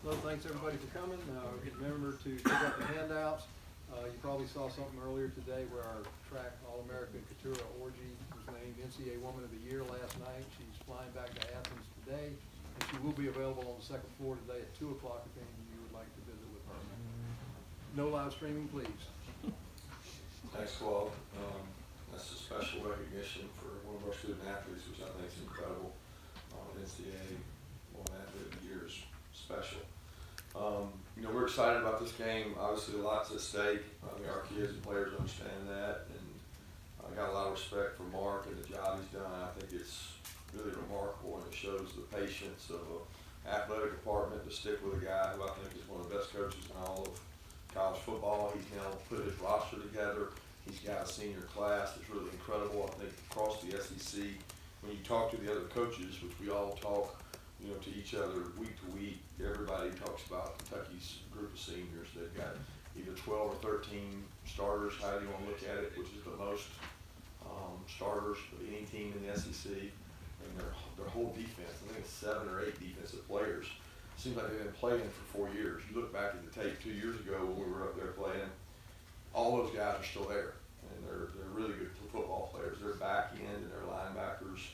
So thanks everybody for coming. Remember to pick up the handouts. You probably saw something earlier today where our track All-American Katura Orji was named NCAA Woman of the Year last night. She's flying back to Athens today, and she will be available on the second floor today at 2 o'clock if any of you would like to visit with her. No live streaming, please. Thanks, Claude. That's a special recognition for one of our student athletes, which I think is incredible. NCAA Woman Athlete of the Year is special. We're excited about this game. Obviously, a lot's at stake. Our kids and players understand that, and I got a lot of respect for Mark and the job he's done. I think it's really remarkable, and it shows the patience of an athletic department to stick with a guy who I think is one of the best coaches in all of college football. He's now put his roster together. He's got a senior class that's really incredible. I think across the SEC, when you talk to the other coaches, which we all talk, to each other week to week, everybody talks about Kentucky's group of seniors. They've got either 12 or 13 starters, however you want to look at it, which is the most starters of any team in the SEC. And their whole defense, I think it's 7 or 8 defensive players. Seems like they've been playing for 4 years. You look back at the tape 2 years ago when we were up there playing, all those guys are still there. And they're really good football players. Their back end and their linebackers,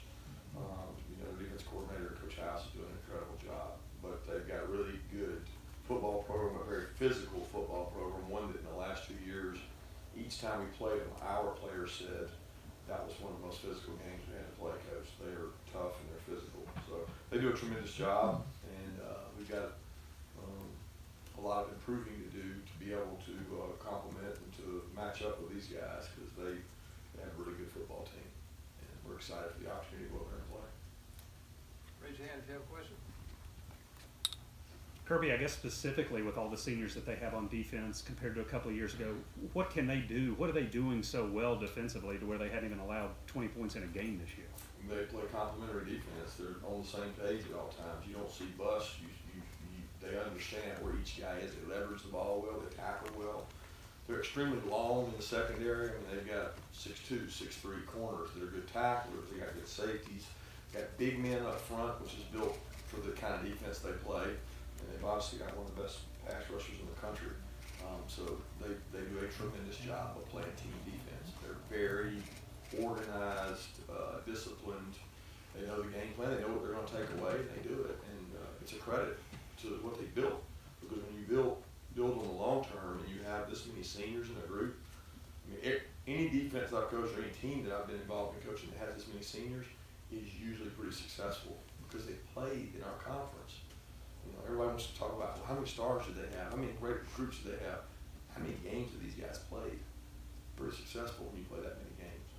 the defense coordinator, Coach House, is doing an incredible job. But they've got a really good football program, a very physical football program, one that in the last 2 years, each time we played them, our players said that was one of the most physical games we had to play, Coach. They are tough and they're physical. So they do a tremendous job, and we've got a lot of improving to do to be able to complement and to match up with these guys, because they have a really good football team. And we're excited for the opportunity to go over there and play. Raise your hand if you have a question. Kirby, I guess specifically with all the seniors that they have on defense compared to a couple of years ago, what can they do? What are they doing so well defensively to where they haven't even allowed 20 points in a game this year? They play complementary defense. They're on the same page at all times. You don't see busts. They understand where each guy is. They leverage the ball well. They tackle well. They're extremely long in the secondary. I mean, they've got 6'2", 6'3" corners that are good tacklers. They got good safeties. Got big men up front, which is built for the kind of defense they play. And they've obviously got one of the best pass rushers in the country. So they do a tremendous job of playing team defense. They're very organized, disciplined. They know the game plan. They know what they're going to take away, and they do it. And it's a credit to what they built. Because when you build on the long term and you have this many seniors in a group, I mean, any defense I've coached or any team that I've been involved in coaching that has this many seniors is usually pretty successful because they played in our conference. Everybody wants to talk about, well, how many stars did they have? How many great recruits did they have? How many games did these guys play? Pretty successful when you play that many games.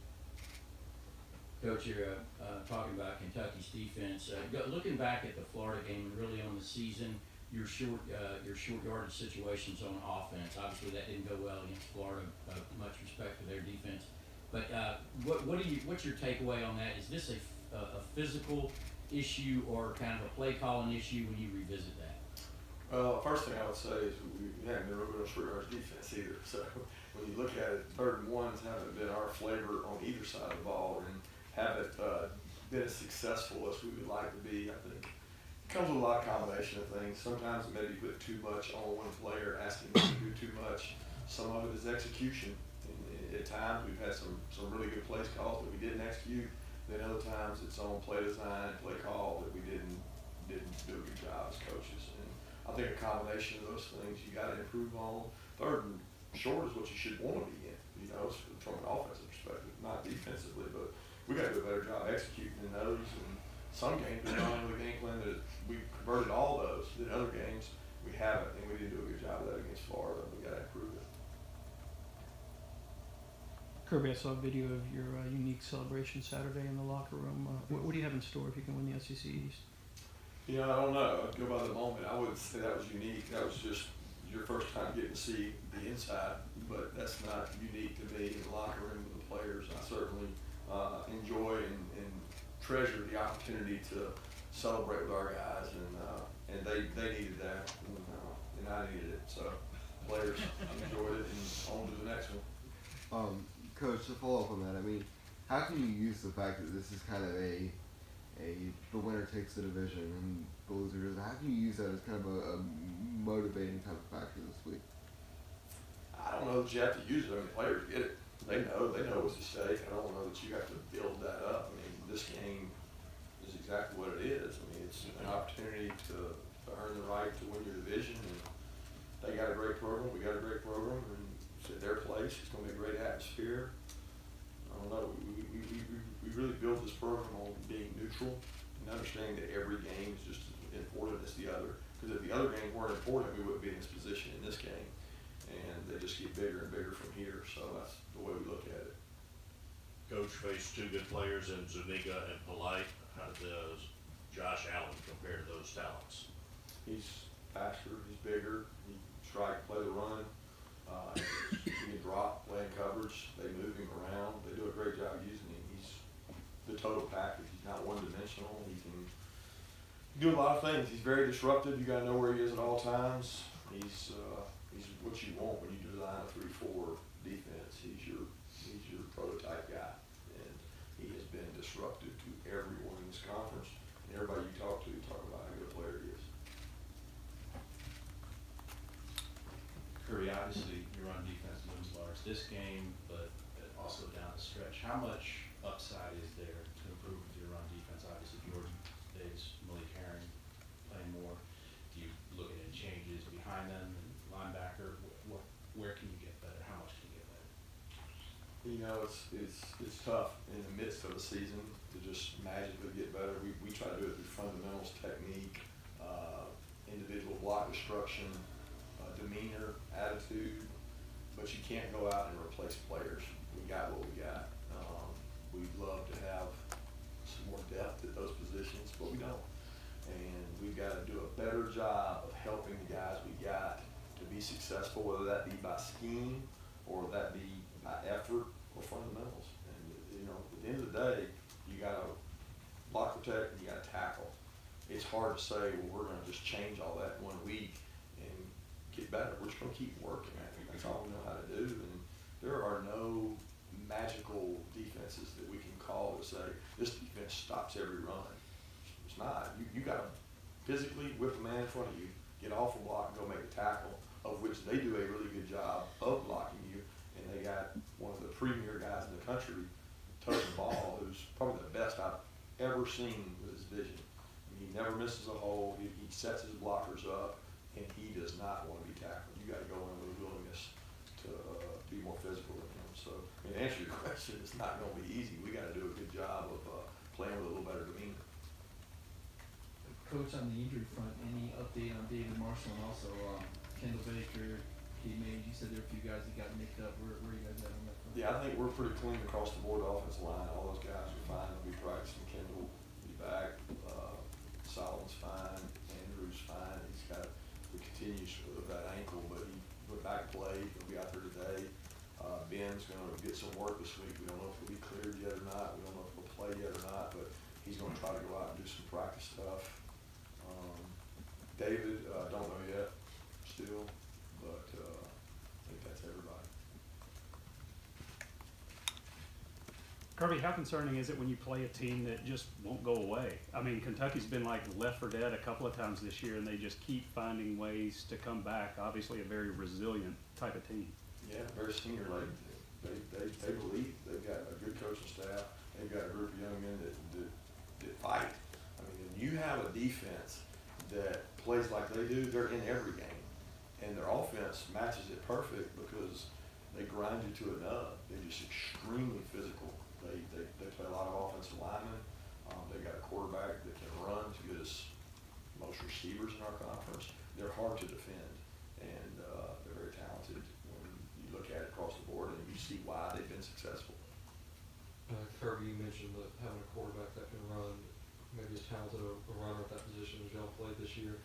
Coach, you're talking about Kentucky's defense. Looking back at the Florida game and really on the season, your short yardage situations on offense. Obviously, that didn't go well against Florida. Much respect for their defense. But what's your takeaway on that? Is this a physical issue or kind of a play calling issue when you revisit that? Well, first thing I would say is we haven't been real good on short yardage defense either. So when you look at it, 3rd and 1s haven't been our flavor on either side of the ball, and haven't been as successful as we would like to be. I think it comes with a lot of combination of things. Sometimes maybe put too much on one player, asking them to do too much. Some of it is execution. And at times we've had some really good plays calls that we didn't execute. Then other times it's on play design and play call that we didn't do a good job as coaches. And I think a combination of those things you got to improve on. 3rd and short is what you should want to be in, from an offensive perspective, not defensively, but we got to do a better job executing in those. And some games we've gone with a game plan that we converted all those. In other games we haven't, and we didn't do a good job of that against Florida. We got to improve it. Kirby, I saw a video of your unique celebration Saturday in the locker room. What do you have in store if you can win the SEC East? I don't know. I'd go by the moment. I wouldn't say that was unique. That was just your first time getting to see the inside, but that's not unique to me in the locker room with the players. I certainly enjoy and treasure the opportunity to celebrate with our guys, and they needed that, and I needed it. So players enjoyed it, and on to the next one. Coach, to follow up on that, I mean, how can you use the fact that this is kind of the winner takes the division and the loser doesn't? How can you use that as kind of a motivating type of factor this week? I don't know that you have to use it. I mean, players get it. They know what's at stake. I don't know that you have to build that up. I mean, this game is exactly what it is. I mean, it's an opportunity to earn the right to win your division. And they got a great program. We got a great program. And it's at their place. It's going to be a great atmosphere. I don't know. We really built this program on being neutral and understanding that every game is just as important as the other. Because if the other games weren't important, we wouldn't be in this position in this game. And they just get bigger and bigger from here. So that's the way we look at it. Coach faced two good players in Zuniga and Polite. How does Josh Allen compare to those talents? He's faster, he's bigger, he strike, play the run. He can drop, play in coverage. They move him around. They do a great job using him. He's the total package. He's not one-dimensional. He can do a lot of things. He's very disruptive. You got to know where he is at all times. He's what you want when you design a 3-4 defense. He's your prototype guy, and he has been disruptive to everyone in this conference. And everybody you talk about how good a player he is. Kirby, obviously your run defense looms large this game, but also down the stretch. How much upside is there to improve with your run defense? Obviously, Jordan Davis, Malik Herring playing more. Do you look at any changes behind them and linebacker? Where can you get better? How much can you get better? You know, it's tough in the midst of the season to just magically get better. We try to do it through fundamentals, technique, individual block destruction, demeanor, attitude, but you can't go out and replace players. We got what we got. We'd love to have some more depth at those positions, but we don't. And we've got to do a better job of helping the guys we got to be successful, whether that be by scheme or that be by effort or fundamentals. And, you know, at the end of the day, you got to block, protect, and you got to tackle. It's hard to say, well, we're going to just change all that in 1 week and get better. We're just going to keep working at it. That's all we know how to do. And there are no magical defenses that we can call to say, this defense stops every run. It's not. You got to physically whip a man in front of you, get off a block, and go make a tackle, of which they do a really good job of blocking you. And they got one of the premier guys in the country touching the ball, who's probably the best I've ever seen with his vision. I mean, he never misses a hole. He sets his blockers up, and he does not want to be tackled. You got to go in with a willingness to be more physical than him. So, I mean, to answer your question, it's not going to be easy. We got to do a good job of playing with a little better demeanor. Coach, on the injury front, any update on David Marshall and also Kendall Baker, Kate Mage? You said there were a few guys that got nicked up. Where are you guys at on that front? Yeah, I think we're pretty clean across the board offensive line. All those guys are fine. They'll be practicing. Kendall will be back. Solomon's fine. Andrew's fine. He continues with that ankle, but he went back to play. He'll be out there today. Ben's going to get some work this week. We don't know if he'll be cleared yet or not. We don't know if he'll play yet or not, but he's going to try to go out and do some practice stuff. David, don't know yet still, but I think that's everybody. Kirby, how concerning is it when you play a team that just won't go away? I mean, Kentucky's been like left for dead a couple of times this year, and they just keep finding ways to come back. Obviously, a very resilient type of team. Yeah, very senior like they believe. They've got a good coaching staff. They've got a group of young men that fight. I mean, when you have a defense that plays like they do, they're in every game. And their offense matches it perfect because they grind you to a nub. They're just extremely physical. They play a lot of offensive linemen. They've got a quarterback that can run as good as most receivers in our conference. They're hard to defend, and they're very talented when you look at it across the board and you see why they've been successful. Kirby, you mentioned that having a quarterback that can run, maybe as talented a runner at that position as y'all played this year.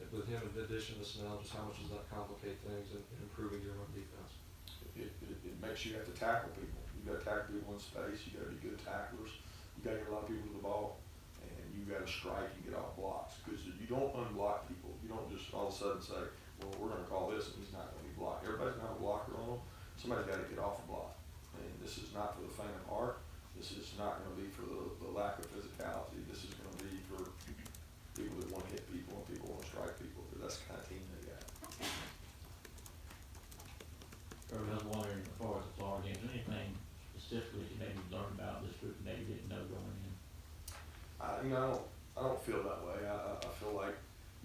With him in addition to Snell, just how much does that complicate things in improving your run defense? It makes you have to tackle people. You got to tackle people in space. You got to be good tacklers. You got to get a lot of people to the ball, and you got to strike and get off blocks because you don't unblock people. You don't just all of a sudden say, "Well, we're going to call this," and he's not going to be blocked. Everybody's going to have a blocker on them. Somebody's got to get off a block, and this is not for the faint of heart. This is not going to be for the lack of physicality. This is going to be for people that want to hit people and people want to strike people. That's the kind of team they got. mean, I don't feel that way. I feel like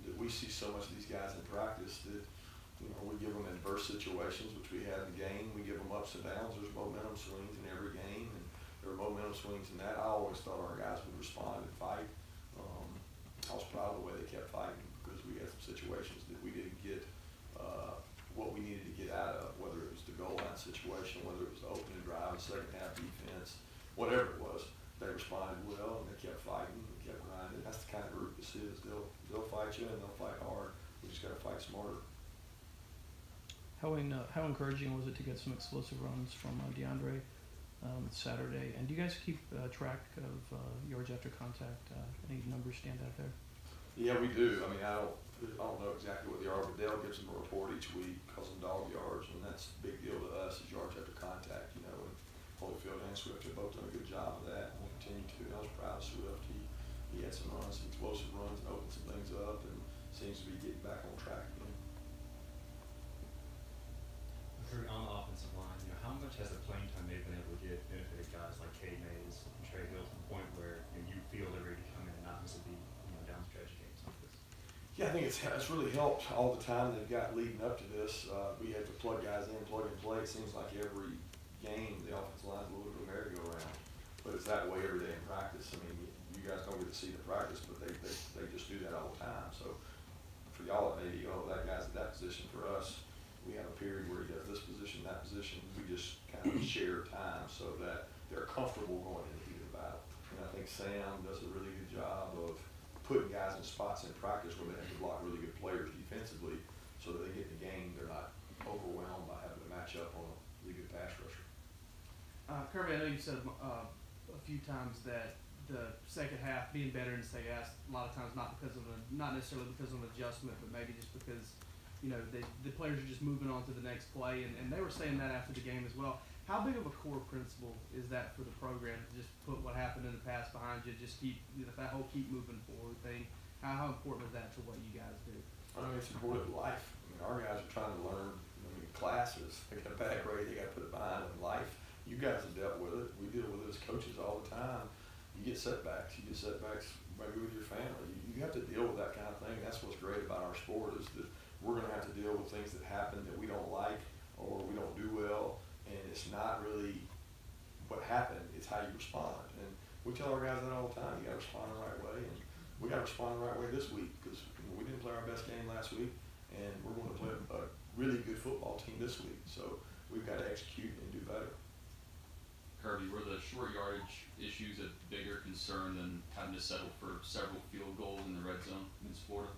that we see so much of these guys in practice that, you know, we give them adverse situations, which we had in the game. We give them ups and downs. There's momentum swings in every game, and there are momentum swings in that. I always thought our guys would respond and fight. I was proud of the way they kept fighting because we had some situations that we didn't get what we needed to get out of, whether it was the goal line situation, whether it was the opening drive, second half defense, whatever it was. They responded well, and they kept fighting and kept grinding. That's the kind of group this is. They'll fight you, and they'll fight hard. We just got to fight smarter. How encouraging was it to get some explosive runs from DeAndre Saturday? And do you guys keep track of yards after contact? Any numbers stand out there? Yeah, we do. I mean, I don't know exactly what they are, but Dale gives them a report each week, calls them dog yards, and that's a big deal to us is yards after contact, you know. And Holyfield and Swift have both done a good job of that, and we'll continue to. And I was proud of Swift. He had some runs, some explosive runs, and opened some things up, and seems to be getting back on track again. On the offensive line, you know, how much has the playing time they've been able to get benefited guys like Cade Mays and Trey Hill to the point where, you know, you feel they're ready to come in and not miss a beat, you know, down stretch games like this? Yeah, I think it's really helped all the time they've got leading up to this. We had to plug guys in, plug and play. It seems like every game the offensive line's a little bit of a merry-go-round, but it's that way every day in practice. I mean, you guys don't get to see the practice, but they just do that all the time. So for y'all, it may be, oh, that guy's at that position. For us, we have a period where he does this position, that position. We just kind of share time so that they're comfortable going into the heat of the battle. And I think Sam does a really good job of putting guys in spots in practice where they have to block really good players defensively so that they get in the game. They're not overwhelmed by having to match up on a really good pass rusher. Kirby, I know you said a few times that the second half being better in the second half, a lot of times not necessarily because of an adjustment, but maybe just because, you know, the players are just moving on to the next play, and they were saying that after the game as well. How big of a core principle is that for the program to just put what happened in the past behind you, just keep, you know, that whole keep moving forward thing? How important is that to what you guys do? I mean, it's important in life. I mean, our guys are trying to learn, I mean, classes. They get a bad grade, they got to put it behind in life. You guys have dealt with it. We deal with it as coaches all the time. You get setbacks. You get setbacks maybe with your family. You have to deal with that kind of thing. That's what's great about our sport is that we're going to have to deal with things that happen that we don't like or we don't do well. And it's not really what happened, it's how you respond. And we tell our guys that all the time, you got to respond the right way. And we got to respond the right way this week because we didn't play our best game last week, and we're going to play a really good football team this week. So we've got to execute and do better. Kirby, were the short yardage issues a bigger concern than having to settle for several field goals in the red zone against Florida?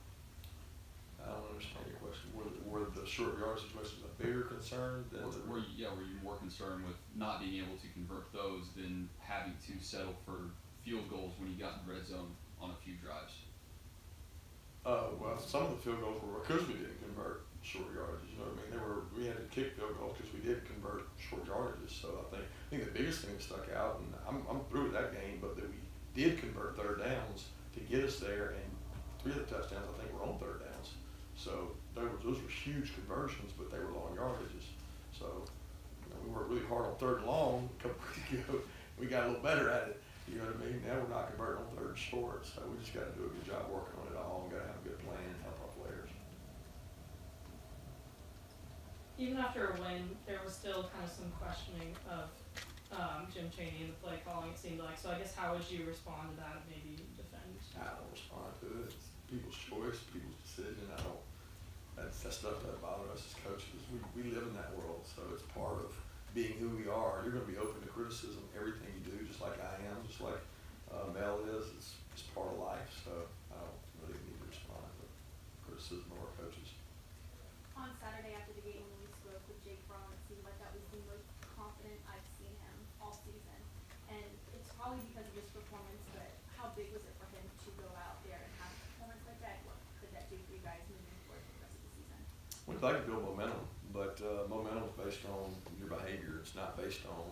I don't understand your question. Were the short yardage situations a bigger concern than were you more concerned with not being able to convert those than having to settle for field goals when you got in the red zone on a few drives? Well, some of the field goals were because we didn't convert short yardages. You know what I mean? We had to kick field goals because we didn't convert short yardages. So I think the biggest thing that stuck out, and I'm through with that game, but that we did convert third downs to get us there, and 3 of the touchdowns I think were on third downs. So those were huge conversions, but they were long yardages. So you know, we worked really hard on third and long a couple weeks ago. We got a little better at it. You know what I mean? Now we're not converting on third and short. So we just got to do a good job working on it all. We got to have a good plan and help our players. Even after a win, there was still kind of some questioning of Jim Chaney and the play calling, it seemed like. So I guess how would you respond to that, maybe defend? I don't respond to it. It's people's choice, people's decision. That stuff doesn't bother us as coaches. We live in that world, so it's part of being who we are. You're going to be open to criticism, everything you do, just like I am, just like Mel is. It's part of life, so I don't really need to respond to criticism of our coaches. On Saturday after the game, when we spoke with Jake Braun, it seemed like that was the most confident I've seen him all season. And it's probably because of his performance, but how big was it for him to go out there and have a performance like that? What could that do for you guys moving forward for the rest of the season? We'd like to build momentum, but momentum is based on your behavior. It's not based on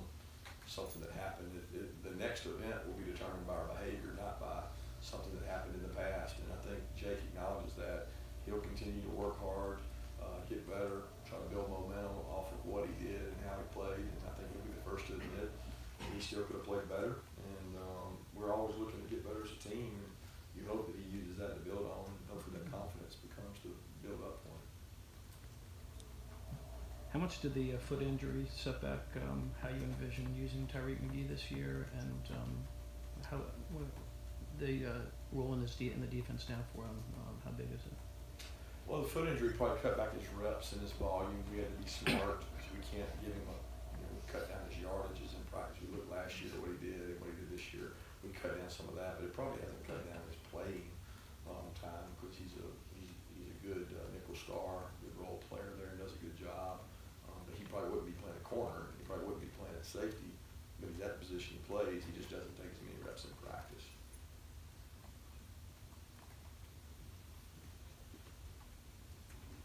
something that happened. The next event will be determined by our behavior, not by something that happened in the past. And I think Jake acknowledges that. He'll continue to work hard, get better, try to build momentum off of what he did and how he played. And I think he'll be the first to admit he still could have played better. And we're always looking to get better as a team. And you hope that he uses that to build on, and hopefully that confidence becomes to build up on it. How much did the foot injury set back how you envision using Tyreek McGee this year, and what the role in the defense now for him? How big is it? Well, the foot injury probably cut back his reps and his volume. We had to be smart because we can't give him cut down his yardages in practice. We looked last year at what he did and what he did this year. We cut down some of that, but it probably hasn't cut down his playing time because he's a good nickel star, good role player there, and does a good job. But he probably wouldn't be playing a corner. He probably wouldn't be playing at safety. But he's at the position he plays. He just doesn't take as many reps in practice.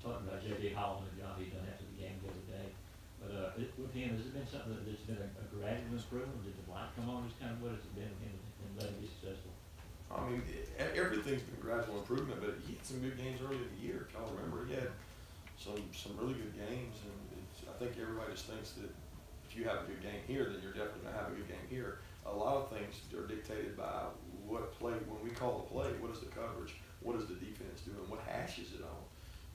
Talking about J.J. Holland and John, he done after the game the other day. But with him, has it been something that's been a gradual improvement? Did the light come on? Just kind of what has it been with him and letting him be successful? I mean, everything's been gradual improvement, but he had some good games early in the year. If y'all remember, he had some really good games, and I think everybody just thinks that if you have a good game here, then you're definitely going to have a good game here. A lot of things are dictated by what play, when we call the play, what is the coverage, what is the defense doing, what hash is it on?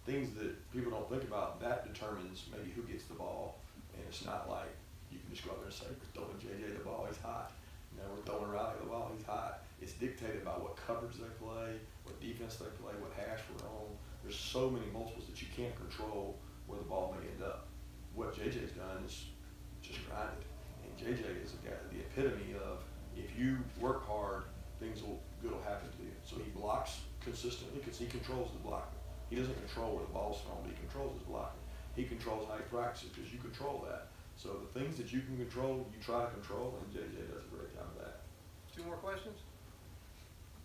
Things that people don't think about, that determines maybe who gets the ball, and it's not like you can just go out there and say, we're throwing JJ the ball, he's hot. We're throwing Riley the ball, he's hot. It's dictated by what coverage they play, what defense they play, what hash we're on. There's so many multiples that you can't control where the ball may end up. What JJ's done is just grinded. And JJ is a guy, the epitome of, if you work hard, good will happen to you. So he blocks consistently because he controls the blocking. He doesn't control where the ball's thrown, but he controls his blocking. He controls how he practices because you control that. So the things that you can control, you try to control, and JJ does a great job of that. 2 more questions?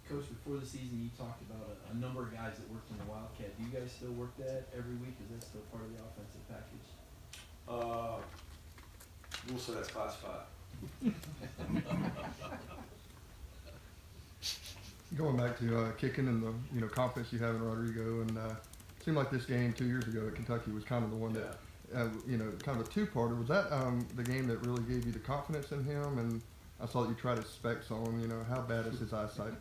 Coach, before the season, you talked about a number of guys that worked in the Wildcat. Do you guys still work that every week? Is that still part of the offensive package? We'll say that's classified. Going back to kicking and the confidence you have in Rodrigo, and it seemed like this game 2 years ago at Kentucky was kind of the one that kind of a two-parter. Was that the game that really gave you the confidence in him? And I saw that you tried his specs on. How bad is his eyesight?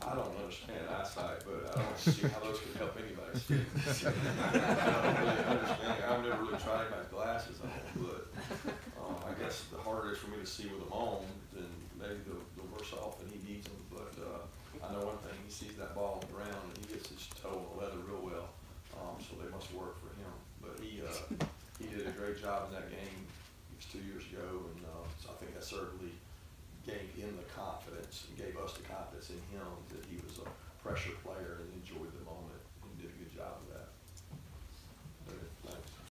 I don't understand eyesight, but I don't see how those could help anybody see. I don't really understand. I've never really tried my glasses on, but I guess the harder it is for me to see with them on, then maybe the worse off that he needs them. But I know one thing, he sees that ball on the ground and he gets his toe on the leather real well, so they must work for him. But he did a great job in that game. It was 2 years ago, and so I think that certainly gave him the confidence and gave us the confidence in him that he was a pressure player.